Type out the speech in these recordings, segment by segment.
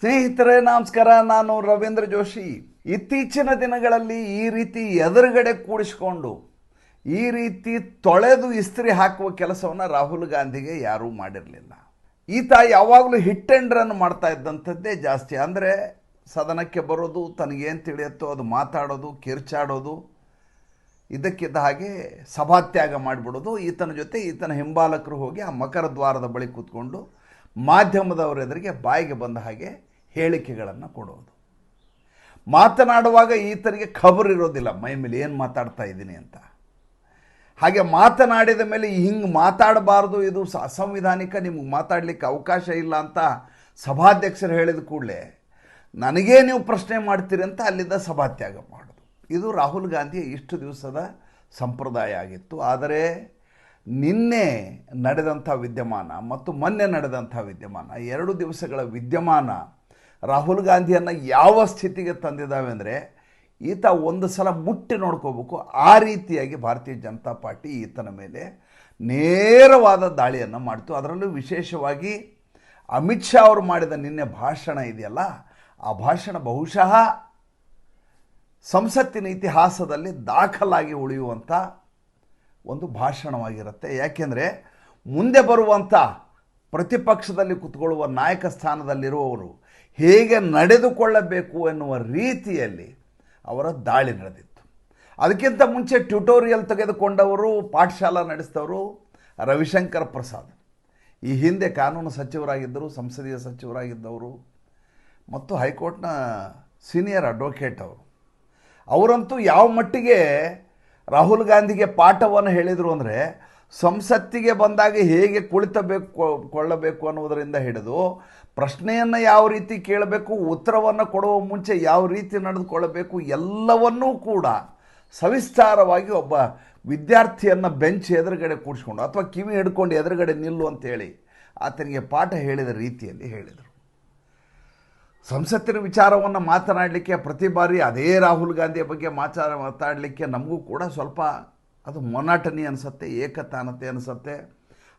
ಸ್ನೇಹಿತರೆ ನಮಸ್ಕಾರ, ನಾನು ರವೀಂದ್ರ ಜೋಶಿ. ಇತ್ತೀಚಿನ ದಿನಗಳಲ್ಲಿ ಈ ರೀತಿ ಎದುರುಗಡೆ ಕೂಡಿಸಿಕೊಂಡು ಈ ರೀತಿ ತೊಳೆದು ಇಸ್ತ್ರಿ ಹಾಕುವ ಕೆಲಸವನ್ನು ರಾಹುಲ್ ಗಾಂಧಿಗೆ ಯಾರೂ ಮಾಡಿರಲಿಲ್ಲ. ಈತ ಯಾವಾಗಲೂ ಹಿಟ್ ಆ್ಯಂಡ್ ರನ್ ಮಾಡ್ತಾ ಇದ್ದಂಥದ್ದೇ ಜಾಸ್ತಿ. ಅಂದರೆ ಸದನಕ್ಕೆ ಬರೋದು, ತನಗೇನು ತಿಳಿಯುತ್ತೋ ಅದು ಮಾತಾಡೋದು, ಕಿರ್ಚಾಡೋದು, ಇದಕ್ಕಿದ್ದ ಹಾಗೆ ಸಭಾತ್ಯಾಗ ಮಾಡಿಬಿಡೋದು. ಈತನ ಜೊತೆ ಈತನ ಹಿಂಬಾಲಕರು ಹೋಗಿ ಆ ಮಕರ ದ್ವಾರದ ಬಳಿ ಕೂತ್ಕೊಂಡು ಮಾಧ್ಯಮದವರ ಎದುರಿಗೆ ಬಾಯಿಗೆ ಬಂದ ಹಾಗೆ ಹೇಳಿಕೆಗಳನ್ನು ಕೊಡೋದು. ಮಾತನಾಡುವಾಗ ಈತನಿಗೆ ಖಬರ್ ಇರೋದಿಲ್ಲ ಮೈ ಮೇಲೆ ಏನು ಮಾತಾಡ್ತಾ ಇದ್ದೀನಿ ಅಂತ. ಹಾಗೆ ಮಾತನಾಡಿದ ಮೇಲೆ ಹಿಂಗೆ ಮಾತಾಡಬಾರ್ದು, ಇದು ಅಸಂವಿಧಾನಿಕ, ನಿಮಗೆ ಮಾತಾಡಲಿಕ್ಕೆ ಅವಕಾಶ ಇಲ್ಲ ಅಂತ ಸಭಾಧ್ಯಕ್ಷರು ಹೇಳಿದ ಕೂಡಲೇ ನನಗೇ ನೀವು ಪ್ರಶ್ನೆ ಮಾಡ್ತೀರಿ ಅಂತ ಅಲ್ಲಿಂದ ಸಭಾತ್ಯಾಗ ಮಾಡೋದು. ಇದು ರಾಹುಲ್ ಗಾಂಧಿಯ ಇಷ್ಟು ದಿವಸದ ಸಂಪ್ರದಾಯ ಆಗಿತ್ತು. ಆದರೆ ನಿನ್ನೆ ನಡೆದಂಥ ವಿದ್ಯಮಾನ ಮತ್ತು ಮೊನ್ನೆ ನಡೆದಂಥ ವಿದ್ಯಮಾನ, 2 ದಿವಸಗಳ ವಿದ್ಯಮಾನ ರಾಹುಲ್ ಗಾಂಧಿಯನ್ನು ಯಾವ ಸ್ಥಿತಿಗೆ ತಂದಿದ್ದಾವೆ ಅಂದರೆ, ಈತ ಒಂದು ಸಲ ಮುಟ್ಟಿ ನೋಡ್ಕೋಬೇಕು. ಆ ರೀತಿಯಾಗಿ ಭಾರತೀಯ ಜನತಾ ಪಾರ್ಟಿ ಈತನ ಮೇಲೆ ನೇರವಾದ ದಾಳಿಯನ್ನು ಮಾಡಿತು. ಅದರಲ್ಲೂ ವಿಶೇಷವಾಗಿ ಅಮಿತ್ ಶಾ ಅವರು ಮಾಡಿದ ನಿನ್ನೆ ಭಾಷಣ ಇದೆಯಲ್ಲ, ಆ ಭಾಷಣ ಬಹುಶಃ ಸಂಸತ್ತಿನ ಇತಿಹಾಸದಲ್ಲಿ ದಾಖಲಾಗಿ ಉಳಿಯುವಂಥ ಒಂದು ಭಾಷಣವಾಗಿರುತ್ತೆ. ಯಾಕೆಂದರೆ ಮುಂದೆ ಬರುವಂಥ ಪ್ರತಿಪಕ್ಷದಲ್ಲಿ ಕೂತ್ಕೊಳ್ಳುವ ನಾಯಕ ಸ್ಥಾನದಲ್ಲಿರುವವರು ಹೇಗೆ ನಡೆದುಕೊಳ್ಳಬೇಕು ಎನ್ನುವ ರೀತಿಯಲ್ಲಿ ಅವರ ದಾಳಿ ನಡೆದಿತ್ತು. ಅದಕ್ಕಿಂತ ಮುಂಚೆ ಟ್ಯುಟೋರಿಯಲ್ ತೆಗೆದುಕೊಂಡವರು, ಪಾಠಶಾಲಾ ನಡೆಸಿದವರು ರವಿಶಂಕರ್ ಪ್ರಸಾದ್. ಈ ಹಿಂದೆ ಕಾನೂನು ಸಚಿವರಾಗಿದ್ದರು, ಸಂಸದೀಯ ಸಚಿವರಾಗಿದ್ದವರು ಮತ್ತು ಹೈಕೋರ್ಟ್ನ ಸೀನಿಯರ್ ಅಡ್ವೊಕೇಟ್ ಅವರು. ಅವರಂತೂ ಯಾವ ಮಟ್ಟಿಗೆ ರಾಹುಲ್ ಗಾಂಧಿಗೆ ಪಾಠವನ್ನು ಹೇಳಿದರು ಅಂದರೆ, ಸಂಸತ್ತಿಗೆ ಬಂದಾಗ ಹೇಗೆ ಕೊಳ್ಳಬೇಕು ಅನ್ನೋದರಿಂದ ಹಿಡಿದು ಪ್ರಶ್ನೆಯನ್ನು ಯಾವ ರೀತಿ ಕೇಳಬೇಕು, ಉತ್ತರವನ್ನು ಕೊಡುವ ಮುಂಚೆ ಯಾವ ರೀತಿ ನಡೆದುಕೊಳ್ಳಬೇಕು, ಎಲ್ಲವನ್ನೂ ಕೂಡ ಸವಿಸ್ತಾರವಾಗಿ ಒಬ್ಬ ವಿದ್ಯಾರ್ಥಿಯನ್ನು ಬೆಂಚ್ ಎದುರುಗಡೆ ಕೂಡಿಸ್ಕೊಂಡು ಅಥವಾ ಕಿವಿ ಹಿಡ್ಕೊಂಡು ಎದುರುಗಡೆ ನಿಲ್ಲು ಅಂತೇಳಿ ಆತನಿಗೆ ಪಾಠ ಹೇಳಿದ ರೀತಿಯಲ್ಲಿ ಹೇಳಿದರು. ಸಂಸತ್ತಿನ ವಿಚಾರವನ್ನು ಮಾತನಾಡಲಿಕ್ಕೆ ಪ್ರತಿ ಬಾರಿ ಅದೇ ರಾಹುಲ್ ಗಾಂಧಿಯ ಬಗ್ಗೆ ಮಾತಾಡಲಿಕ್ಕೆ ನಮಗೂ ಕೂಡ ಸ್ವಲ್ಪ ಅದು ಮೊನಾಟನಿ ಅನಿಸುತ್ತೆ, ಏಕತಾನತೆ ಅನಿಸುತ್ತೆ.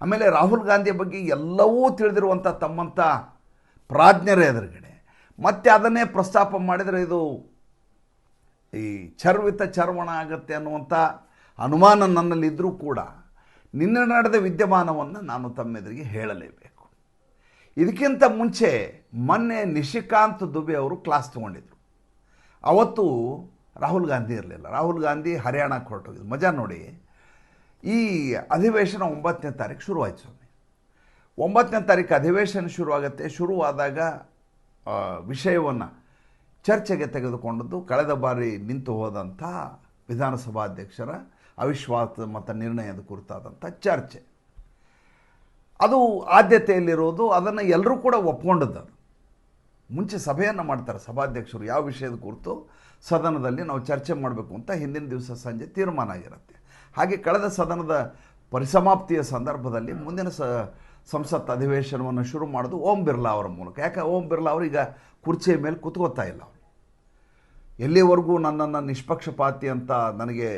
ಆಮೇಲೆ ರಾಹುಲ್ ಗಾಂಧಿಯ ಬಗ್ಗೆ ಎಲ್ಲವೂ ತಿಳಿದಿರುವಂಥ ತಮ್ಮಂಥ ಪ್ರಾಜ್ಞರ ಎದುರುಗಡೆ ಮತ್ತೆ ಅದನ್ನೇ ಪ್ರಸ್ತಾಪ ಮಾಡಿದರೆ ಇದು ಈ ಚರ್ವಿತ ಚರ್ವಣ ಆಗುತ್ತೆ ಅನ್ನುವಂಥ ಅನುಮಾನ ನನ್ನಲ್ಲಿದ್ದರೂ ಕೂಡ ನಿನ್ನೆ ನಡೆದ ವಿದ್ಯಮಾನವನ್ನು ನಾನು ತಮ್ಮೆದುರಿಗೆ ಹೇಳಲೇಬೇಕು. ಇದಕ್ಕಿಂತ ಮುಂಚೆ ಮೊನ್ನೆ ನಿಶಿಕಾಂತ್ ದುಬೆ ಅವರು ಕ್ಲಾಸ್ ತೊಗೊಂಡಿದ್ರು. ಅವತ್ತು ರಾಹುಲ್ ಗಾಂಧಿ ಇರಲಿಲ್ಲ. ರಾಹುಲ್ ಗಾಂಧಿ ಹರಿಯಾಣಕ್ಕೆ ಹೊರಟೋಗಿದ್ರು. ಮಜಾ ನೋಡಿ, ಈ ಅಧಿವೇಶನ 9ನೇ ತಾರೀಕು ಶುರುವಾಯಿತು ಸ್ವಾಮಿ. 9ನೇ ತಾರೀಕು ಅಧಿವೇಶನ ಶುರುವಾಗುತ್ತೆ. ಶುರುವಾದಾಗ ವಿಷಯವನ್ನು ಚರ್ಚೆಗೆ ತೆಗೆದುಕೊಂಡದ್ದು ಕಳೆದ ಬಾರಿ ನಿಂತು ಹೋದಂಥ ವಿಧಾನಸಭಾಧ್ಯಕ್ಷರ ಅವಿಶ್ವಾಸ ಮತ ನಿರ್ಣಯದ ಕುರಿತಾದಂಥ ಚರ್ಚೆ. ಅದು ಆದ್ಯತೆಯಲ್ಲಿರೋದು, ಅದನ್ನು ಎಲ್ಲರೂ ಕೂಡ ಒಪ್ಕೊಂಡದ್ದು. ಮುಂಚೆ ಸಭೆಯನ್ನು ಮಾಡ್ತಾರೆ ಸಭಾಧ್ಯಕ್ಷರು, ಯಾವ ವಿಷಯದ ಕುರಿತು ಸದನದಲ್ಲಿ ನಾವು ಚರ್ಚೆ ಮಾಡಬೇಕು ಅಂತ ಹಿಂದಿನ ದಿವಸ ಸಂಜೆ ತೀರ್ಮಾನ ಆಗಿರುತ್ತೆ. ಹಾಗೆ ಕಳೆದ ಸದನದ ಪರಿಸಮಾಪ್ತಿಯ ಸಂದರ್ಭದಲ್ಲಿ ಮುಂದಿನ ಸಂಸತ್ ಅಧಿವೇಶನವನ್ನು ಶುರು ಮಾಡೋದು ಓಂ ಬಿರ್ಲಾ ಅವರ ಮೂಲಕ. ಯಾಕೆ ಓಂ ಬಿರ್ಲಾ ಅವರು ಈಗ ಕುರ್ಚಿಯ ಮೇಲೆ ಕೂತ್ಕೋತಾ ಇಲ್ಲ. ಅವರು ಎಲ್ಲಿವರೆಗೂ ನನ್ನನ್ನು ನಿಷ್ಪಕ್ಷಪಾತಿ ಅಂತ ನನಗೆ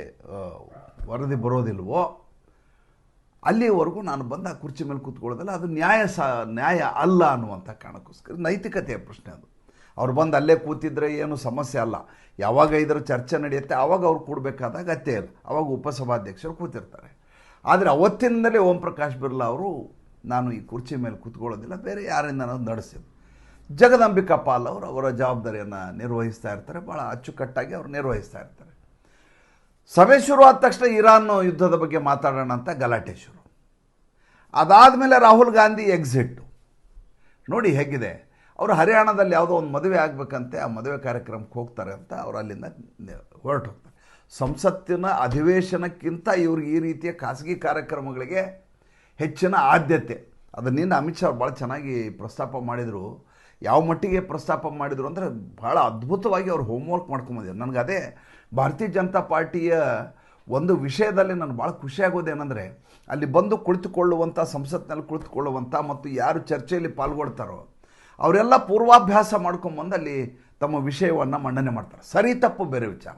ವರದಿ ಬರೋದಿಲ್ವೋ ಅಲ್ಲಿವರೆಗೂ ನಾನು ಬಂದು ಆ ಕುರ್ಚಿ ಮೇಲೆ ಕೂತ್ಕೊಳ್ಳೋದಿಲ್ಲ. ಅದು ನ್ಯಾಯ ಅಲ್ಲ ಅನ್ನುವಂಥ ಕಾರಣಕ್ಕೋಸ್ಕರ ನೈತಿಕತೆಯ ಪ್ರಶ್ನೆ ಅದು. ಅವ್ರು ಬಂದು ಅಲ್ಲೇ ಕೂತಿದ್ರೆ ಏನು ಸಮಸ್ಯೆ ಅಲ್ಲ. ಯಾವಾಗ ಇದರ ಚರ್ಚೆ ನಡೆಯುತ್ತೆ ಆವಾಗ ಅವ್ರು ಕೂಡಬೇಕಾದ ಅಗತ್ಯ ಇಲ್ಲ, ಆವಾಗ ಉಪಸಭಾಧ್ಯಕ್ಷರು ಕೂತಿರ್ತಾರೆ. ಆದರೆ ಅವತ್ತಿನಿಂದಲೇ ಓಂ ಪ್ರಕಾಶ್ ಬಿರ್ಲಾ ಅವರು ನಾನು ಈ ಕುರ್ಚಿ ಮೇಲೆ ಕೂತ್ಕೊಳ್ಳೋದಿಲ್ಲ, ಬೇರೆ ಯಾರಿಂದ ನಾನು ನಡೆಸಿದ್ದು. ಜಗದಂಬಿಕಾ ಪಾಲ್ ಅವರು ಅವರ ಜವಾಬ್ದಾರಿಯನ್ನು ನಿರ್ವಹಿಸ್ತಾ ಇರ್ತಾರೆ, ಭಾಳ ಅಚ್ಚುಕಟ್ಟಾಗಿ ಅವರು ನಿರ್ವಹಿಸ್ತಾ ಇರ್ತಾರೆ. ಸಭೆ ಶುರುವಾದ ತಕ್ಷಣ ಇರಾನ್ ಯುದ್ಧದ ಬಗ್ಗೆ ಮಾತಾಡೋಣ ಅಂತ ಗಲಾಟೆ ಶುರು. ಅದಾದಮೇಲೆ ರಾಹುಲ್ ಗಾಂಧಿ ಎಕ್ಸಿಟ್ಟು ನೋಡಿ ಹೇಗಿದೆ. ಅವರು ಹರಿಯಾಣದಲ್ಲಿ ಯಾವುದೋ ಒಂದು ಮದುವೆ ಆಗಬೇಕಂತೆ, ಆ ಮದುವೆ ಕಾರ್ಯಕ್ರಮಕ್ಕೆ ಹೋಗ್ತಾರೆ ಅಂತ ಅವರು ಅಲ್ಲಿಂದ ಹೊರಟು ಹೋಗ್ತಾರೆ. ಸಂಸತ್ತಿನ ಅಧಿವೇಶನಕ್ಕಿಂತ ಇವ್ರಿಗೆ ಈ ರೀತಿಯ ಖಾಸಗಿ ಕಾರ್ಯಕ್ರಮಗಳಿಗೆ ಹೆಚ್ಚಿನ ಆದ್ಯತೆ. ಅದನ್ನಿಂದ ಅಮಿತ್ ಶಾ ಅವ್ರು ಭಾಳ ಚೆನ್ನಾಗಿ ಪ್ರಸ್ತಾಪ ಮಾಡಿದರು. ಯಾವ ಮಟ್ಟಿಗೆ ಪ್ರಸ್ತಾಪ ಮಾಡಿದರು ಅಂದರೆ ಭಾಳ ಅದ್ಭುತವಾಗಿ ಅವರು ಹೋಮ್ವರ್ಕ್ ಮಾಡ್ಕೊಂಬಂದಿದ್ದಾರೆ. ನನಗೆ ಅದೇ ಭಾರತೀಯ ಜನತಾ ಪಾರ್ಟಿಯ ಒಂದು ವಿಷಯದಲ್ಲಿ ನಾನು ಭಾಳ ಖುಷಿಯಾಗೋದೇನೆಂದರೆ, ಅಲ್ಲಿ ಬಂದು ಕುಳಿತುಕೊಳ್ಳುವಂಥ, ಸಂಸತ್ತಿನಲ್ಲಿ ಕುಳಿತುಕೊಳ್ಳುವಂಥ ಮತ್ತು ಯಾರು ಚರ್ಚೆಯಲ್ಲಿ ಪಾಲ್ಗೊಳ್ತಾರೋ ಅವರೆಲ್ಲ ಪೂರ್ವಾಭ್ಯಾಸ ಮಾಡ್ಕೊಂಬಂದು ಅಲ್ಲಿ ತಮ್ಮ ವಿಷಯವನ್ನು ಮಂಡನೆ ಮಾಡ್ತಾರೆ. ಸರಿ ತಪ್ಪು ಬೇರೆ ವಿಚಾರ,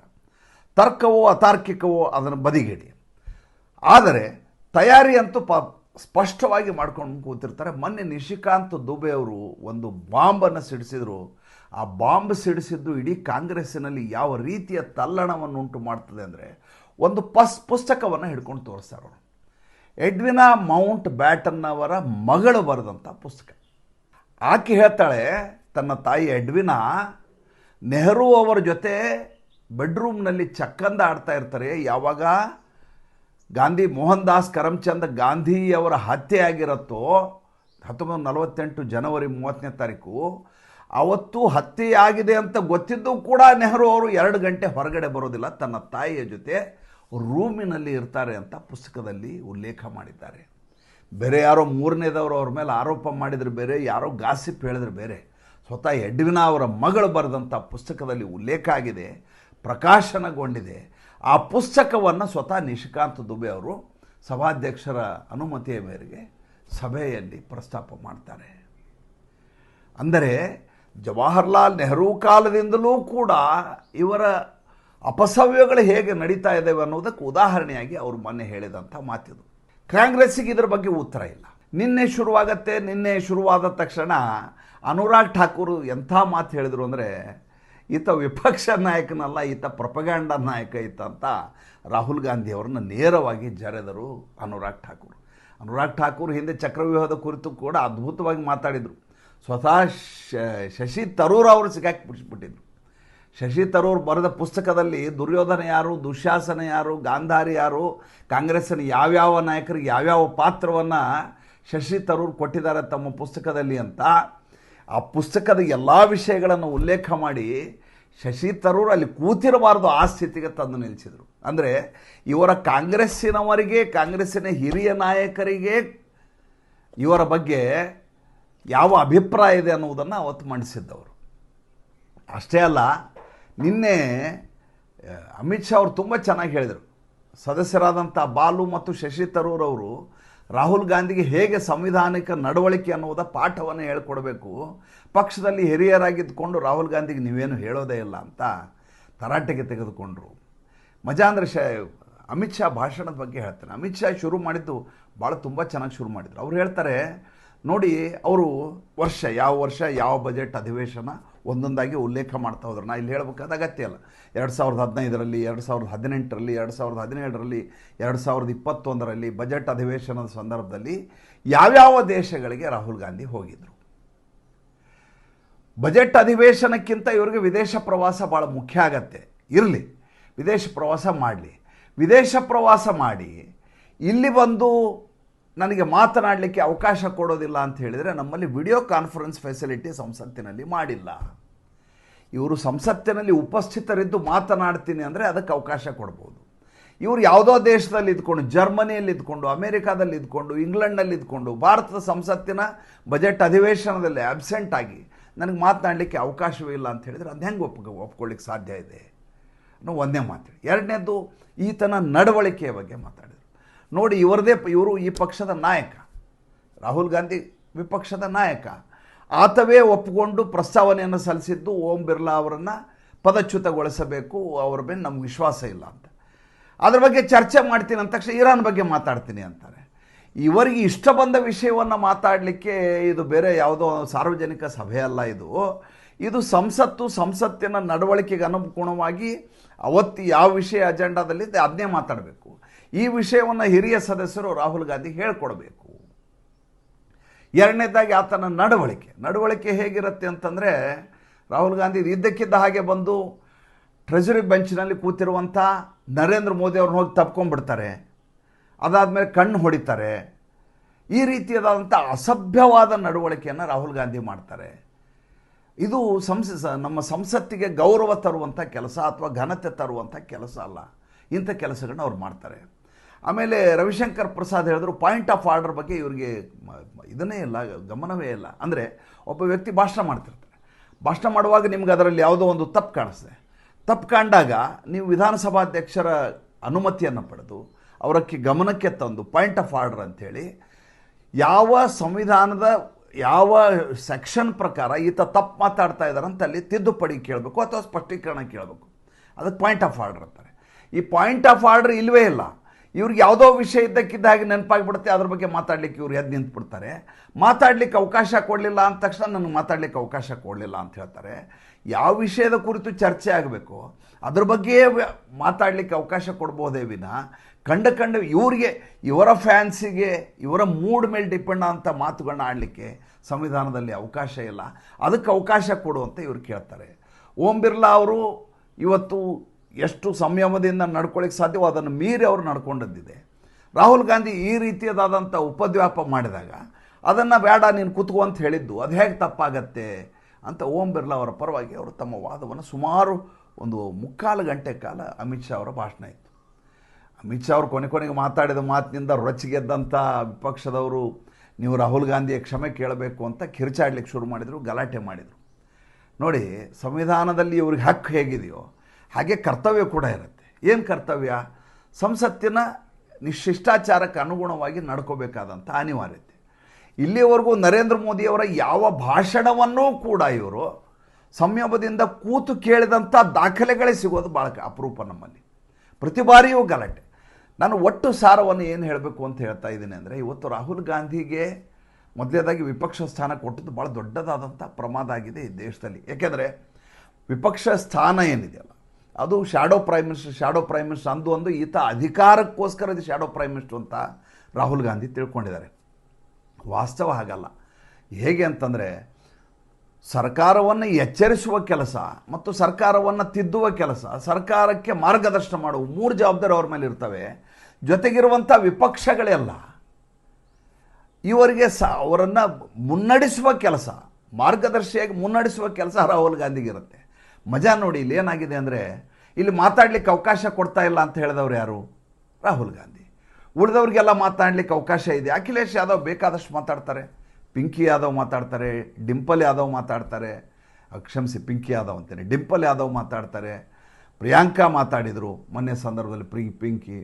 ತರ್ಕವೋ ಅತಾರ್ಕಿಕವೋ ಅದನ್ನು ಬದಿಗಿಡಿ. ಆದರೆ ತಯಾರಿ ಅಂತೂ ಸ್ಪಷ್ಟವಾಗಿ ಮಾಡ್ಕೊಂಡು ಕೂತಿರ್ತಾರೆ. ಮೊನ್ನೆ ನಿಶಿಕಾಂತ್ ದುಬೆ ಅವರು ಒಂದು ಬಾಂಬನ್ನು ಸಿಡಿಸಿದರು. ಆ ಬಾಂಬ್ ಸಿಡಿಸಿದ್ದು ಇಡೀ ಕಾಂಗ್ರೆಸ್ಸಿನಲ್ಲಿ ಯಾವ ರೀತಿಯ ತಲ್ಲಣವನ್ನು ಉಂಟು ಮಾಡ್ತದೆ ಅಂದರೆ, ಒಂದು ಪುಸ್ತಕವನ್ನು ಹಿಡ್ಕೊಂಡು ತೋರಿಸ್ತಾರೆ ಅವರು. ಎಡ್ವಿನಾ ಮೌಂಟ್ ಬ್ಯಾಟನ್ ಅವರ ಮಗಳು ಬರೆದಂಥ ಪುಸ್ತಕ. ಆಕೆ ಹೇಳ್ತಾಳೆ, ತನ್ನ ತಾಯಿ ಎಡ್ವಿನಾ ನೆಹರು ಅವರ ಜೊತೆ ಬೆಡ್ರೂಮ್ನಲ್ಲಿ ಚಕ್ಕಂದ ಆಡ್ತಾ ಇರ್ತಾರೆ. ಯಾವಾಗ ಮೋಹನ್ ದಾಸ್ ಕರಮ್ಚಂದ್ ಗಾಂಧಿಯವರ ಹತ್ಯೆ ಆಗಿರುತ್ತೋ 1948 ಜನವರಿ 30ನೇ ತಾರೀಕು, ಅವತ್ತು ಹತ್ಯೆಯಾಗಿದೆ ಅಂತ ಗೊತ್ತಿದ್ದು ಕೂಡ ನೆಹರು ಅವರು 2 ಗಂಟೆ ಹೊರಗಡೆ ಬರೋದಿಲ್ಲ, ತನ್ನ ತಾಯಿಯ ಜೊತೆ ರೂಮಿನಲ್ಲಿ ಇರ್ತಾರೆ ಅಂತ ಪುಸ್ತಕದಲ್ಲಿ ಉಲ್ಲೇಖ ಮಾಡಿದ್ದಾರೆ. ಬೇರೆ ಯಾರೋ ಮೂರನೇದವರು ಅವ್ರ ಮೇಲೆ ಆರೋಪ ಮಾಡಿದರೆ ಬೇರೆ, ಯಾರೋ ಗಾಸಿಪ್ ಹೇಳಿದ್ರೆ ಬೇರೆ, ಸ್ವತಃ ಎಡ್ವಿನಾ ಅವರ ಮಗಳು ಬರೆದಂಥ ಪುಸ್ತಕದಲ್ಲಿ ಉಲ್ಲೇಖ ಆಗಿದೆ, ಪ್ರಕಾಶನಗೊಂಡಿದೆ. ಆ ಪುಸ್ತಕವನ್ನು ಸ್ವತಃ ನಿಶಿಕಾಂತ್ ದುಬೆ ಅವರು ಸಭಾಧ್ಯಕ್ಷರ ಅನುಮತಿಯ ಮೇರೆಗೆ ಸಭೆಯಲ್ಲಿ ಪ್ರಸ್ತಾಪ ಮಾಡ್ತಾರೆ. ಅಂದರೆ ಜವಾಹರ್ಲಾಲ್ ನೆಹರು ಕಾಲದಿಂದಲೂ ಕೂಡ ಇವರ ಅಪಸವ್ಯಗಳು ಹೇಗೆ ನಡೀತಾ ಇದ್ದಾವೆ ಅನ್ನೋದಕ್ಕೆ ಉದಾಹರಣೆಯಾಗಿ ಅವರು ಮೊನ್ನೆ ಹೇಳಿದಂಥ ಮಾತಿದು. ಕಾಂಗ್ರೆಸ್ಸಿಗೆ ಇದರ ಬಗ್ಗೆ ಉತ್ತರ ಇಲ್ಲ. ನಿನ್ನೆ ಶುರುವಾದ ತಕ್ಷಣ ಅನುರಾಗ್ ಠಾಕೂರ್ ಎಂಥ ಮಾತು ಹೇಳಿದರು ಅಂದರೆ, ಈತ ವಿಪಕ್ಷ ನಾಯಕನಲ್ಲ, ಈತ ಪ್ರೊಪಗ್ಯಾಂಡಾ ನಾಯಕ ಈತ ಅಂತ ರಾಹುಲ್ ಗಾಂಧಿ ಅವರನ್ನು ನೇರವಾಗಿ ಜರೆದರು ಅನುರಾಗ್ ಠಾಕೂರ್ ಹಿಂದೆ ಚಕ್ರವ್ಯೂಹದ ಕುರಿತು ಕೂಡ ಅದ್ಭುತವಾಗಿ ಮಾತಾಡಿದರು. ಸ್ವತಃ ಶಶಿ ತರೂರ್ ಅವರು ಸಿಕ್ಕಾಕಿಬಿಟ್ಟಿದ್ರು. ಶಶಿ ತರೂರ್ ಬರೆದ ಪುಸ್ತಕದಲ್ಲಿ ದುರ್ಯೋಧನ ಯಾರು, ದುಶ್ಯಾಸನ ಯಾರು, ಗಾಂಧಾರಿ ಯಾರು, ಕಾಂಗ್ರೆಸ್ಸಿನ ಯಾವ್ಯಾವ ನಾಯಕರಿಗೆ ಯಾವ್ಯಾವ ಪಾತ್ರವನ್ನು ಶಶಿ ತರೂರ್ ಕೊಟ್ಟಿದ್ದಾರೆ ತಮ್ಮ ಪುಸ್ತಕದಲ್ಲಿ ಅಂತ ಆ ಪುಸ್ತಕದ ಎಲ್ಲ ವಿಷಯಗಳನ್ನು ಉಲ್ಲೇಖ ಮಾಡಿ ಶಶಿ ತರೂರ್ ಅಲ್ಲಿ ಕೂತಿರಬಾರ್ದು ಆ ಸ್ಥಿತಿಗೆ ತಂದು ನಿಲ್ಲಿಸಿದರು. ಅಂದರೆ ಇವರ ಕಾಂಗ್ರೆಸ್ಸಿನವರಿಗೆ, ಕಾಂಗ್ರೆಸ್ಸಿನ ಹಿರಿಯ ನಾಯಕರಿಗೆ ಇವರ ಬಗ್ಗೆ ಯಾವ ಅಭಿಪ್ರಾಯ ಇದೆ ಅನ್ನುವುದನ್ನು ಅವತ್ತು ಮಂಡಿಸಿದ್ದವರು. ಅಷ್ಟೇ ಅಲ್ಲ, ನಿನ್ನೆ ಅಮಿತ್ ಶಾ ಅವರು ತುಂಬ ಚೆನ್ನಾಗಿ ಹೇಳಿದರು. ಸದಸ್ಯರಾದಂಥ ಬಾಲು ಮತ್ತು ಶಶಿ ತರೂರ್ ಅವರು ರಾಹುಲ್ ಗಾಂಧಿಗೆ ಹೇಗೆ ಸಂವಿಧಾನಿಕ ನಡವಳಿಕೆ ಅನ್ನುವುದ ಪಾಠವನ್ನು ಹೇಳ್ಕೊಡ್ಬೇಕು, ಪಕ್ಷದಲ್ಲಿ ಹಿರಿಯರಾಗಿದ್ದುಕೊಂಡು ರಾಹುಲ್ ಗಾಂಧಿಗೆ ನೀವೇನು ಹೇಳೋದೇ ಇಲ್ಲ ಅಂತ ತರಾಟೆಗೆ ತೆಗೆದುಕೊಂಡ್ರು. ಮಜಾ ಅಂದರೆ ಅಮಿತ್ ಶಾ ಭಾಷಣದ ಬಗ್ಗೆ ಹೇಳ್ತಾನೆ. ಅಮಿತ್ ಶಾ ಶುರು ಮಾಡಿದ್ದು ತುಂಬ ಚೆನ್ನಾಗಿ ಶುರು ಮಾಡಿದ್ರು. ಅವ್ರು ಹೇಳ್ತಾರೆ ನೋಡಿ, ಅವರು ಯಾವ ವರ್ಷ ಯಾವ ಬಜೆಟ್ ಅಧಿವೇಶನ ಒಂದೊಂದಾಗಿ ಉಲ್ಲೇಖ ಮಾಡ್ತಾ ಹೋದ್ರು. ನಾ ಇಲ್ಲಿ ಹೇಳಬೇಕಾದ ಅಗತ್ಯ ಇಲ್ಲ. 2015ರಲ್ಲಿ, 2018ರಲ್ಲಿ, 2017ರಲ್ಲಿ, 2021ರಲ್ಲಿ ಬಜೆಟ್ ಅಧಿವೇಶನದ ಸಂದರ್ಭದಲ್ಲಿ ಯಾವ್ಯಾವ ದೇಶಗಳಿಗೆ ರಾಹುಲ್ ಗಾಂಧಿ ಹೋಗಿದ್ರು. ಬಜೆಟ್ ಅಧಿವೇಶನಕ್ಕಿಂತ ಇವರಿಗೆ ವಿದೇಶ ಪ್ರವಾಸ ಭಾಳ ಮುಖ್ಯ ಆಗತ್ತೆ. ಇರಲಿ, ವಿದೇಶ ಪ್ರವಾಸ ಮಾಡಲಿ. ವಿದೇಶ ಪ್ರವಾಸ ಮಾಡಿ ಇಲ್ಲಿ ಬಂದು ನನಗೆ ಮಾತನಾಡಲಿಕ್ಕೆ ಅವಕಾಶ ಕೊಡೋದಿಲ್ಲ ಅಂತ ಹೇಳಿದರೆ, ನಮ್ಮಲ್ಲಿ ವಿಡಿಯೋ ಕಾನ್ಫರೆನ್ಸ್ ಫೆಸಿಲಿಟಿ ಸಂಸತ್ತಿನಲ್ಲಿ ಮಾಡಿಲ್ಲ. ಇವರು ಸಂಸತ್ತಿನಲ್ಲಿ ಉಪಸ್ಥಿತರಿದ್ದು ಮಾತನಾಡ್ತೀನಿ ಅಂದರೆ ಅದಕ್ಕೆ ಅವಕಾಶ ಕೊಡ್ಬೋದು. ಇವರು ಯಾವುದೋ ದೇಶದಲ್ಲಿ ಇದ್ಕೊಂಡು, ಜರ್ಮನಿಯಲ್ಲಿ ಇದ್ಕೊಂಡು, ಅಮೇರಿಕಾದಲ್ಲಿ ಇದ್ಕೊಂಡು, ಇಂಗ್ಲೆಂಡ್ನಲ್ಲಿ ಇದ್ಕೊಂಡು, ಭಾರತದ ಸಂಸತ್ತಿನ ಬಜೆಟ್ ಅಧಿವೇಶನದಲ್ಲಿ ಅಬ್ಸೆಂಟ್ ಆಗಿ ನನಗೆ ಮಾತನಾಡಲಿಕ್ಕೆ ಅವಕಾಶವೇ ಇಲ್ಲ ಅಂತ ಹೇಳಿದರೆ ಅದು ಹೆಂಗೆ ಒಪ್ಕೊಳ್ಳಿಕ್ಕೆ ಸಾಧ್ಯ ಇದೆ ಅನ್ನೋ ಒಂದೇ ಮಾತು. ಎರಡನೇದು, ಈತನ ನಡವಳಿಕೆಯ ಬಗ್ಗೆ ಮಾತಾಡಿದರು. ನೋಡಿ, ಇವರು ಈ ಪಕ್ಷದ ನಾಯಕ, ರಾಹುಲ್ ಗಾಂಧಿ ವಿಪಕ್ಷದ ನಾಯಕ. ಆತವೇ ಒಪ್ಪಿಕೊಂಡು ಪ್ರಸ್ತಾವನೆಯನ್ನು ಸಲ್ಲಿಸಿದ್ದು ಓಂ ಬಿರ್ಲಾ ಅವರನ್ನು ಪದಚ್ಯುತಗೊಳಿಸಬೇಕು, ಅವರ ಮೇಲೆ ನಮ್ಗೆ ವಿಶ್ವಾಸ ಇಲ್ಲ ಅಂತ. ಅದ್ರ ಬಗ್ಗೆ ಚರ್ಚೆ ಮಾಡ್ತೀನಿ ಅಂದ ತಕ್ಷಣ ಇರಾನ್ ಬಗ್ಗೆ ಮಾತಾಡ್ತೀನಿ ಅಂತಾರೆ. ಇವರಿಗೆ ಇಷ್ಟ ಬಂದ ವಿಷಯವನ್ನು ಮಾತಾಡಲಿಕ್ಕೆ ಇದು ಬೇರೆ ಯಾವುದೋ ಸಾರ್ವಜನಿಕ ಸಭೆ ಅಲ್ಲ. ಇದು ಸಂಸತ್ತಿನ ನಡವಳಿಕೆಗೆ ಅನುಗುಣವಾಗಿ ಅವತ್ತು ಯಾವ ವಿಷಯ ಅಜೆಂಡಾದಲ್ಲಿದೆ ಅದನ್ನೇ ಮಾತಾಡಬೇಕು. ಈ ವಿಷಯವನ್ನು ಹಿರಿಯ ಸದಸ್ಯರು ರಾಹುಲ್ ಗಾಂಧಿ ಹೇಳ್ಕೊಡ್ಬೇಕು. ಎರಡನೇದಾಗಿ ಆತನ ನಡವಳಿಕೆ ಹೇಗಿರುತ್ತೆ ಅಂತಂದರೆ, ರಾಹುಲ್ ಗಾಂಧಿ ಇದ್ದಕ್ಕಿದ್ದ ಹಾಗೆ ಬಂದು ಟ್ರೆಜರಿ ಬೆಂಚ್ನಲ್ಲಿ ಕೂತಿರುವಂಥ ನರೇಂದ್ರ ಮೋದಿ ಅವ್ರನ್ನ ಹೋಗಿ ತಪ್ಕೊಂಡ್ಬಿಡ್ತಾರೆ, ಅದಾದಮೇಲೆ ಕಣ್ಣು ಹೊಡಿತಾರೆ. ಈ ರೀತಿಯಾದಂಥ ಅಸಭ್ಯವಾದ ನಡವಳಿಕೆಯನ್ನು ರಾಹುಲ್ ಗಾಂಧಿ ಮಾಡ್ತಾರೆ. ಇದು ನಮ್ಮ ಸಂಸತ್ತಿಗೆ ಗೌರವ ತರುವಂಥ ಕೆಲಸ ಅಥವಾ ಘನತೆ ತರುವಂಥ ಕೆಲಸ ಅಲ್ಲ. ಇಂಥ ಕೆಲಸಗಳನ್ನ ಅವ್ರು ಮಾಡ್ತಾರೆ. ಆಮೇಲೆ ರವಿಶಂಕರ್ ಪ್ರಸಾದ್ ಹೇಳಿದ್ರು, ಪಾಯಿಂಟ್ ಆಫ್ ಆರ್ಡರ್ ಬಗ್ಗೆ ಇವರಿಗೆ ಇದನ್ನೇ ಇಲ್ಲ, ಗಮನವೇ ಇಲ್ಲ. ಅಂದರೆ ಒಬ್ಬ ವ್ಯಕ್ತಿ ಭಾಷಣ ಮಾಡ್ತಿರ್ತಾರೆ, ಭಾಷಣ ಮಾಡುವಾಗ ನಿಮ್ಗೆ ಅದರಲ್ಲಿ ಯಾವುದೋ ಒಂದು ತಪ್ಪು ಕಾಣಿಸ್ತದೆ. ತಪ್ಪು ಕಂಡಾಗ ನೀವು ವಿಧಾನಸಭಾಧ್ಯಕ್ಷರ ಅನುಮತಿಯನ್ನು ಪಡೆದು ಅವರಕ್ಕೆ ಗಮನಕ್ಕೆ ತಂದು ಪಾಯಿಂಟ್ ಆಫ್ ಆರ್ಡರ್ ಅಂಥೇಳಿ ಯಾವ ಸಂವಿಧಾನದ ಯಾವ ಸೆಕ್ಷನ್ ಪ್ರಕಾರ ಈತ ತಪ್ಪು ಮಾತಾಡ್ತಾ ಇದ್ದಾರೆ ಅಂತ ಅಲ್ಲಿ ತಿದ್ದುಪಡಿ ಕೇಳಬೇಕು ಅಥವಾ ಸ್ಪಷ್ಟೀಕರಣ ಕೇಳಬೇಕು. ಅದಕ್ಕೆ ಪಾಯಿಂಟ್ ಆಫ್ ಆರ್ಡರ್ ಅಂತಾರೆ. ಈ ಪಾಯಿಂಟ್ ಆಫ್ ಆರ್ಡರ್ ಇಲ್ಲವೇ ಇಲ್ಲ. ಇವ್ರಿಗೆ ಯಾವುದೋ ವಿಷಯ ಇದ್ದಕ್ಕಿದ್ದ ಹಾಗೆ ನೆನಪಾಗಿಬಿಡುತ್ತೆ, ಅದ್ರ ಬಗ್ಗೆ ಮಾತಾಡಲಿಕ್ಕೆ ಇವ್ರು ಎದ್ದು ನಿಂತುಬಿಡ್ತಾರೆ. ಮಾತಾಡಲಿಕ್ಕೆ ಅವಕಾಶ ಕೊಡಲಿಲ್ಲ ಅಂದ ತಕ್ಷಣ ನನಗೆ ಮಾತಾಡಲಿಕ್ಕೆ ಅವಕಾಶ ಕೊಡಲಿಲ್ಲ ಅಂತ ಹೇಳ್ತಾರೆ. ಯಾವ ವಿಷಯದ ಕುರಿತು ಚರ್ಚೆ ಆಗಬೇಕು ಅದ್ರ ಬಗ್ಗೆಯೇ ಮಾತಾಡಲಿಕ್ಕೆ ಅವಕಾಶ ಕೊಡ್ಬೋದೇ ವಿನ ಕಂಡು ಇವರಿಗೆ, ಇವರ ಫ್ಯಾನ್ಸಿಗೆ, ಇವರ ಮೂಡ್ ಮೇಲೆ ಡಿಪೆಂಡ್ ಅಂತ ಮಾತುಗಳನ್ನ ಆಡಲಿಕ್ಕೆ ಸಂವಿಧಾನದಲ್ಲಿ ಅವಕಾಶ ಇಲ್ಲ. ಅದಕ್ಕೆ ಅವಕಾಶ ಕೊಡು ಅಂತ ಇವ್ರು ಕೇಳ್ತಾರೆ. ಓಂ ಬಿರ್ಲಾ ಅವರು ಇವತ್ತು ಎಷ್ಟು ಸಂಯಮದಿಂದ ನಡ್ಕೊಳ್ಳಿಕ್ಕೆ ಸಾಧ್ಯವೋ ಅದನ್ನು ಮೀರಿ ಅವರು ನಡ್ಕೊಂಡದ್ದಿದೆ. ರಾಹುಲ್ ಗಾಂಧಿ ಈ ರೀತಿಯದಾದಂಥ ಉಪದ್ವ್ಯಾಪ ಮಾಡಿದಾಗ ಅದನ್ನು ಬೇಡ ನೀನು ಕೂತ್ಕೋ ಅಂತ ಹೇಳಿದ್ದು ಅದು ಹೇಗೆ ತಪ್ಪಾಗತ್ತೆ ಅಂತ ಓಂ ಬಿರ್ಲಾ ಅವರ ಪರವಾಗಿ ಅವರು ತಮ್ಮ ವಾದವನ್ನು ಸುಮಾರು ಒಂದು 3/4 ಗಂಟೆ ಕಾಲ ಅಮಿತ್ ಶಾ ಅವರ ಭಾಷಣ ಇತ್ತು. ಅಮಿತ್ ಶಾ ಅವರು ಕೊನೆಗೆ ಮಾತಾಡಿದ ಮಾತಿನಿಂದ ರೊಚ್ಚಿಗೆದ್ದಂಥ ವಿಪಕ್ಷದವರು ನೀವು ರಾಹುಲ್ ಗಾಂಧಿಯ ಕ್ಷಮೆ ಕೇಳಬೇಕು ಅಂತ ಕಿರ್ಚಾಡ್ಲಿಕ್ಕೆ ಶುರು ಮಾಡಿದರು, ಗಲಾಟೆ ಮಾಡಿದರು. ನೋಡಿ, ಸಂವಿಧಾನದಲ್ಲಿ ಇವ್ರಿಗೆ ಹಕ್ಕು ಹೇಗಿದೆಯೋ ಹಾಗೆ ಕರ್ತವ್ಯ ಕೂಡ ಇರುತ್ತೆ. ಏನು ಕರ್ತವ್ಯ? ಸಂಸತ್ತಿನ ಶಿಷ್ಟಾಚಾರಕ್ಕೆ ಅನುಗುಣವಾಗಿ ನಡ್ಕೋಬೇಕಾದಂಥ ಅನಿವಾರ್ಯತೆ. ಇಲ್ಲಿವರೆಗೂ ನರೇಂದ್ರ ಮೋದಿಯವರ ಯಾವ ಭಾಷಣವನ್ನೂ ಕೂಡ ಇವರು ಸಂಯಮದಿಂದ ಕೂತು ಕೇಳಿದಂಥ ದಾಖಲೆಗಳೇ ಸಿಗೋದು ಭಾಳ ಅಪರೂಪ ನಮ್ಮಲ್ಲಿ. ಪ್ರತಿ ಬಾರಿಯೂ ಗಲಾಟೆ. ನಾನು ಒಟ್ಟು ಸಾರವನ್ನು ಏನು ಹೇಳಬೇಕು ಅಂತ ಹೇಳ್ತಾ ಇದ್ದೀನಿ ಅಂದರೆ, ಇವತ್ತು ರಾಹುಲ್ ಗಾಂಧಿಗೆ ಮೊದಲೇದಾಗಿ ವಿಪಕ್ಷ ಸ್ಥಾನ ಕೊಟ್ಟದ್ದು ಭಾಳ ದೊಡ್ಡದಾದಂಥ ಪ್ರಮಾದ ಆಗಿದೆ ಈ ದೇಶದಲ್ಲಿ. ಏಕೆಂದರೆ ವಿಪಕ್ಷ ಸ್ಥಾನ ಏನಿದೆಯಲ್ಲ ಅದು ಶಾಡೋ ಪ್ರೈಮ್ ಮಿನಿಸ್ಟರ್ ಅಂದು ಈತ ಅಧಿಕಾರಕ್ಕೋಸ್ಕರ ಇದು ಶಾಡೋ ಪ್ರೈಮ್ ಮಿನಿಸ್ಟರ್ ಅಂತ ರಾಹುಲ್ ಗಾಂಧಿ ತಿಳ್ಕೊಂಡಿದ್ದಾರೆ. ವಾಸ್ತವ ಹಾಗಲ್ಲ. ಹೇಗೆ ಅಂತಂದರೆ, ಸರ್ಕಾರವನ್ನು ಎಚ್ಚರಿಸುವ ಕೆಲಸ ಮತ್ತು ಸರ್ಕಾರವನ್ನು ತಿದ್ದುವ ಕೆಲಸ, ಸರ್ಕಾರಕ್ಕೆ ಮಾರ್ಗದರ್ಶನ ಮಾಡುವ 3 ಜವಾಬ್ದಾರಿ ಅವ್ರ ಮೇಲೆ ಇರ್ತವೆ. ಜೊತೆಗಿರುವಂಥ ವಿಪಕ್ಷಗಳೆಲ್ಲ ಇವರಿಗೆ ಅವರನ್ನು ಮುನ್ನಡೆಸುವ ಕೆಲಸ, ಮಾರ್ಗದರ್ಶಿಯಾಗಿ ಮುನ್ನಡೆಸುವ ಕೆಲಸ ರಾಹುಲ್ ಗಾಂಧಿಗಿರುತ್ತೆ. ಮಜಾ ನೋಡಿ, ಇಲ್ಲಿ ಏನಾಗಿದೆ ಅಂದರೆ, ಇಲ್ಲಿ ಮಾತಾಡಲಿಕ್ಕೆ ಅವಕಾಶ ಕೊಡ್ತಾ ಇಲ್ಲ ಅಂತ ಹೇಳಿದವರು ಯಾರು? ರಾಹುಲ್ ಗಾಂಧಿ. ಉಳಿದವ್ರಿಗೆಲ್ಲ ಮಾತಾಡಲಿಕ್ಕೆ ಅವಕಾಶ ಇದೆ. ಅಖಿಲೇಶ್ ಯಾದವ್ ಬೇಕಾದಷ್ಟು ಮಾತಾಡ್ತಾರೆ, ಪಿಂಕಿ ಯಾದವ್ ಮಾತಾಡ್ತಾರೆ, ಡಿಂಪಲ್ ಯಾದವ್ ಮಾತಾಡ್ತಾರೆ, ಕ್ಷಮಿಸಿ ಪಿಂಕಿ ಯಾದವ್ ಅಂತೇನೆ, ಡಿಂಪಲ್ ಯಾದವ್ ಮಾತಾಡ್ತಾರೆ, ಪ್ರಿಯಾಂಕಾ ಮಾತಾಡಿದರು ಮೊನ್ನೆ ಸಂದರ್ಭದಲ್ಲಿ, ಪಿಂಕಿ.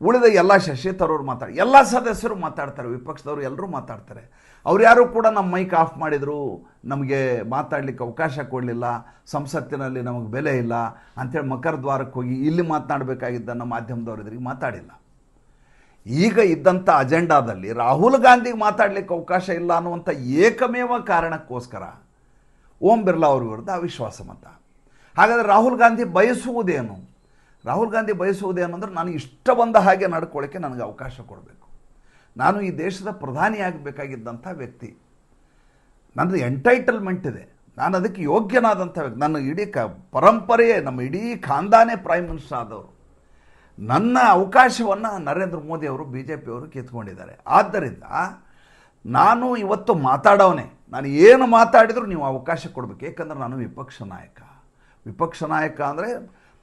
ಉಳಿದ ಎಲ್ಲ ಶಶಿ ತರೂರ್ ಎಲ್ಲ ಸದಸ್ಯರು ಮಾತಾಡ್ತಾರೆ, ವಿಪಕ್ಷದವರು ಎಲ್ಲರೂ ಮಾತಾಡ್ತಾರೆ. ಅವ್ರು ಯಾರು ಕೂಡ ನಮ್ಮ ಮೈಕ್ ಆಫ್ ಮಾಡಿದರು, ನಮಗೆ ಮಾತಾಡಲಿಕ್ಕೆ ಅವಕಾಶ ಕೊಡಲಿಲ್ಲ, ಸಂಸತ್ತಿನಲ್ಲಿ ನಮಗೆ ಬೆಲೆ ಇಲ್ಲ ಅಂಥೇಳಿ ಮಕರ ದ್ವಾರಕ್ಕೆ ಹೋಗಿ ಇಲ್ಲಿ ಮಾತನಾಡಬೇಕಾಗಿದ್ದನ್ನು ಮಾಧ್ಯಮದವರು ಎದುರಿಗೆ ಮಾತಾಡಿಲ್ಲ. ಈಗ ಇದ್ದಂಥ ಅಜೆಂಡಾದಲ್ಲಿ ರಾಹುಲ್ ಗಾಂಧಿಗೆ ಮಾತಾಡಲಿಕ್ಕೆ ಅವಕಾಶ ಇಲ್ಲ ಅನ್ನುವಂಥ ಏಕಮೇವ ಕಾರಣಕ್ಕೋಸ್ಕರ ಓಂ ಬಿರ್ಲಾ ಅವ್ರ ವಿರುದ್ಧ ಅವಿಶ್ವಾಸ ಮತ. ಹಾಗಾದರೆ ರಾಹುಲ್ ಗಾಂಧಿ ಬಯಸುವುದೇನು? ರಾಹುಲ್ ಗಾಂಧಿ ಬಯಸುವುದೇನು ಅಂದರೆ, ನಾನು ಇಷ್ಟ ಬಂದ ಹಾಗೆ ನಡ್ಕೊಳ್ಳೋಕ್ಕೆ ನನಗೆ ಅವಕಾಶ ಕೊಡಬೇಕು, ನಾನು ಈ ದೇಶದ ಪ್ರಧಾನಿಯಾಗಬೇಕಾಗಿದ್ದಂಥ ವ್ಯಕ್ತಿ, ನನ್ನದು ಎಂಟೈಟಲ್ಮೆಂಟ್ ಇದೆ, ನಾನು ಅದಕ್ಕೆ ಯೋಗ್ಯನಾದಂಥ ವ್ಯಕ್ತಿ, ನನ್ನ ಇಡೀ ಪರಂಪರೆಯೇ, ನಮ್ಮ ಇಡೀ ಖಾನ್ದಾನೇ ಪ್ರೈಮ್ ಮಿನಿಸ್ಟರ್ ಆದವರು, ನನ್ನ ಅವಕಾಶವನ್ನು ನರೇಂದ್ರ ಮೋದಿಯವರು BJPಯವರು ಕಿತ್ಕೊಂಡಿದ್ದಾರೆ. ಆದ್ದರಿಂದ ನಾನು ಇವತ್ತು ಮಾತಾಡೋನೆ, ನಾನು ಏನು ಮಾತಾಡಿದರೂ ನೀವು ಅವಕಾಶ ಕೊಡಬೇಕು. ಏಕೆಂದರೆ ನಾನು ವಿಪಕ್ಷ ನಾಯಕ ಅಂದರೆ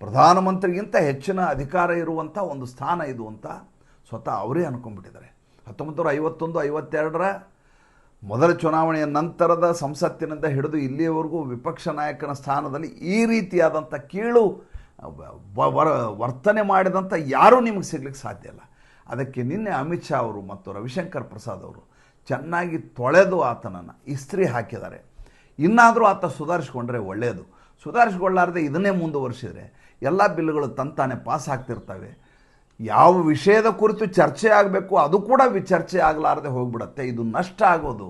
ಪ್ರಧಾನಮಂತ್ರಿಗಿಂತ ಹೆಚ್ಚಿನ ಅಧಿಕಾರ ಇರುವಂಥ ಒಂದು ಸ್ಥಾನ ಇದು ಅಂತ ಸ್ವತಃ ಅವರೇ ಅಂದ್ಕೊಂಡ್ಬಿಟ್ಟಿದ್ದಾರೆ. 1951-52ರ ಮೊದಲ ಚುನಾವಣೆಯ ನಂತರದ ಸಂಸತ್ತಿನಿಂದ ಹಿಡಿದು ಇಲ್ಲಿಯವರೆಗೂ ವಿಪಕ್ಷ ನಾಯಕನ ಸ್ಥಾನದಲ್ಲಿ ಈ ರೀತಿಯಾದಂಥ ಕೀಳು ವರ್ತನೆ ಮಾಡಿದಂಥ ಯಾರೂ ನಿಮಗೆ ಸಿಗ್ಲಿಕ್ಕೆ ಸಾಧ್ಯ ಇಲ್ಲ. ಅದಕ್ಕೆ ನಿನ್ನೆ ಅಮಿತ್ ಶಾ ಅವರು ಮತ್ತು ರವಿಶಂಕರ್ ಪ್ರಸಾದ್ ಅವರು ಚೆನ್ನಾಗಿ ತೊಳೆದು ಆತನನ್ನು ಇಸ್ತ್ರಿ ಹಾಕಿದ್ದಾರೆ. ಇನ್ನಾದರೂ ಆತ ಸುಧಾರಿಸ್ಕೊಂಡ್ರೆ ಒಳ್ಳೆಯದು. ಸುಧಾರಿಸ್ಕೊಳ್ಳಾರ್ದೆ ಇದನ್ನೇ ಮುಂದುವರಿಸಿದರೆ ಎಲ್ಲ ಬಿಲ್ಗಳು ತಂತಾನೆ ಪಾಸ್ ಆಗ್ತಿರ್ತವೆ. ಯಾವ ವಿಷಯದ ಕುರಿತು ಚರ್ಚೆ ಆಗಬೇಕು ಅದು ಕೂಡ ಚರ್ಚೆ ಆಗಲಾರದೆ ಹೋಗ್ಬಿಡತ್ತೆ. ಇದು ನಷ್ಟ ಆಗೋದು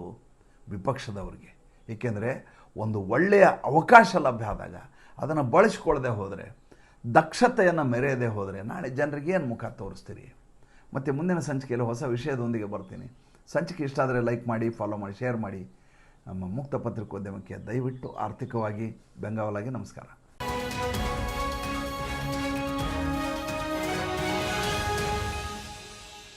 ವಿಪಕ್ಷದವರಿಗೆ. ಏಕೆಂದರೆ ಒಂದು ಒಳ್ಳೆಯ ಅವಕಾಶ ಲಭ್ಯ ಆದಾಗ ಅದನ್ನು ಬಳಸ್ಕೊಳ್ಳದೆ ಹೋದರೆ, ದಕ್ಷತೆಯನ್ನು ಮೆರೆಯದೆ ಹೋದರೆ ನಾಳೆ ಜನರಿಗೆ ಏನು ಮುಖ ತೋರಿಸ್ತೀರಿ? ಮತ್ತು ಮುಂದಿನ ಸಂಚಿಕೆಯಲ್ಲಿ ಹೊಸ ವಿಷಯದೊಂದಿಗೆ ಬರ್ತೀನಿ. ಸಂಚಿಕೆ ಇಷ್ಟ ಆದರೆ ಲೈಕ್ ಮಾಡಿ, ಫಾಲೋ ಮಾಡಿ, ಶೇರ್ ಮಾಡಿ. ನಮ್ಮ ಮುಕ್ತ ಪತ್ರಿಕೋದ್ಯಮಕ್ಕೆ ದಯವಿಟ್ಟು ಆರ್ಥಿಕವಾಗಿ ಬೆಂಗಾವಲಾಗಿ ನಮಸ್ಕಾರ.